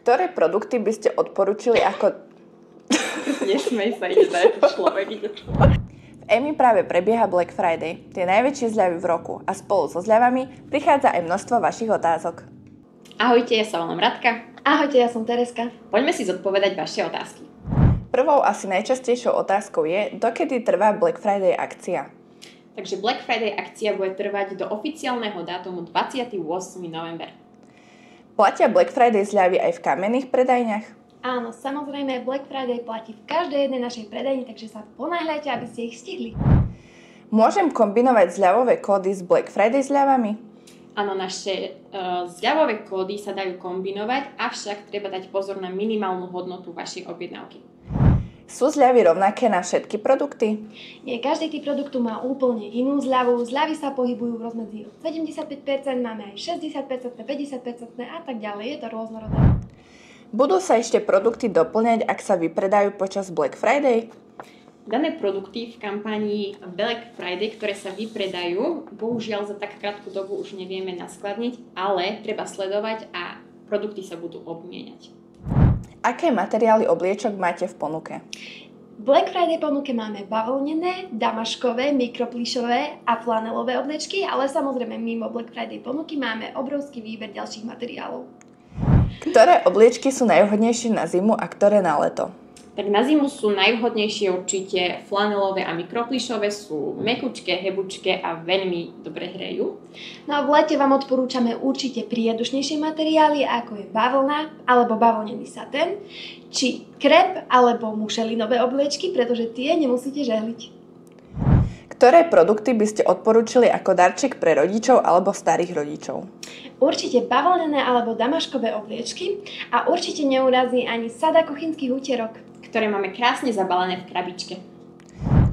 Ktoré produkty by ste odporúčili ako... Nesmej sa, ide človek. V EMI práve prebieha Black Friday, tie najväčšie zľavy v roku a spolu so zľavami prichádza aj množstvo vašich otázok. Ahojte, ja sa volám Radka. Ahojte, ja som Tereska. Poďme si zodpovedať vaše otázky. Prvou asi najčastejšou otázkou je, dokedy trvá Black Friday akcia. Takže Black Friday akcia bude trvať do oficiálneho dátumu 28. november. Platia Black Friday zľavy aj v kamenných predajniach? Áno, samozrejme Black Friday platí v každej jednej našej predajni, takže sa ponáhľajte, aby ste ich stihli. Môžem kombinovať zľavové kódy s Black Friday zľavami? Áno, naše zľavové kódy sa dajú kombinovať, avšak treba dať pozor na minimálnu hodnotu vašej objednávky. Sú zľavy rovnaké na všetky produkty? Nie, každý typ produktu má úplne inú zľavu. Zľavy sa pohybujú v rozmedzi od 75%, máme aj 60%, 50% a tak ďalej. Je to rôznorodné. Budú sa ešte produkty doplňať, ak sa vypredajú počas Black Friday? Dané produkty v kampanii Black Friday, ktoré sa vypredajú, bohužiaľ za tak krátku dobu už nevieme naskladniť, ale treba sledovať a produkty sa budú obmieniať. Aké materiály obliečok máte v ponuke? V Black Friday ponuke máme bavlnené, damaškové, mikroplíšové a flanelové oblečky, ale samozrejme mimo Black Friday ponuky máme obrovský výber ďalších materiálov. Ktoré obliečky sú najvhodnejšie na zimu a ktoré na leto? Tak na zimu sú najvhodnejšie určite flanelové a mikroplíšové, sú mäkučké, hebučké a veľmi dobre hrejú. No a v lete vám odporúčame určite priedušnejšie materiály, ako je bavlna alebo bavlnený satin, či krep alebo mušelinové obliečky, pretože tie nemusíte žehliť. Ktoré produkty by ste odporúčili ako darček pre rodičov alebo starých rodičov? Určite bavlnené alebo damaškové obliečky a určite neurazí ani sada kuchynských úterok, ktoré máme krásne zabalené v krabičke.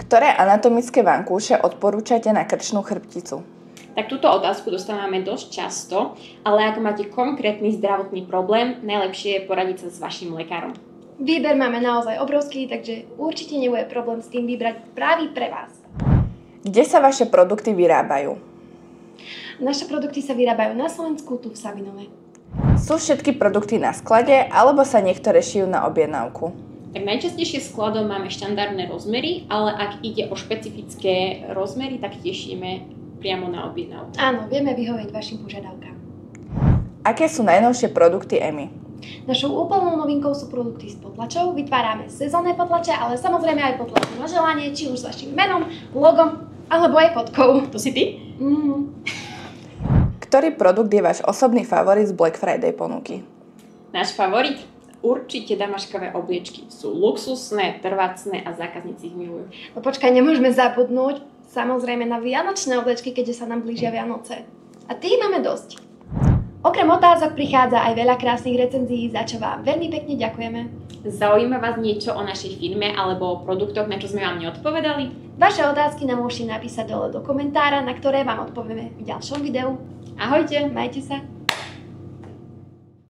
Ktoré anatomické vankúše odporúčate na krčnú chrbticu? Tak túto otázku dostávame dosť často, ale ak máte konkrétny zdravotný problém, najlepšie je poradiť sa s vašim lekárom. Výber máme naozaj obrovský, takže určite nebude problém s tým vybrať práve pre vás. Kde sa vaše produkty vyrábajú? Naše produkty sa vyrábajú na Slovensku, tu v Savinove. Sú všetky produkty na sklade, alebo sa niektoré šijú na objednávku? Tak najčastejšie skladom máme štandardné rozmery, ale ak ide o špecifické rozmery, tak tešíme priamo na objednávku. Áno, vieme vyhovieť vašim požiadavkám. Aké sú najnovšie produkty EMI? Našou úplnou novinkou sú produkty s potlačou. Vytvárame sezónne potlače, ale samozrejme aj potlače na želanie, či už s vašim menom, logom, alebo aj fotkou. To si ty? Ktorý produkt je váš osobný favorit z Black Friday ponuky? Náš favorit? Určite damaškové obliečky. Sú luxusné, trvácne a zákazníci ich milujú. No počkaj, nemôžeme zabudnúť samozrejme na vianočné obliečky, keďže sa nám blížia Vianoce. A tých máme dosť. Okrem otázok prichádza aj veľa krásnych recenzií, za čo vám veľmi pekne ďakujeme. Zaujíma vás niečo o našej firme alebo o produktoch, na čo sme vám neodpovedali? Vaše otázky nám môžete napísať dole do komentára, na ktoré vám odpovieme v ďalšom videu. Ahojte! Majte sa!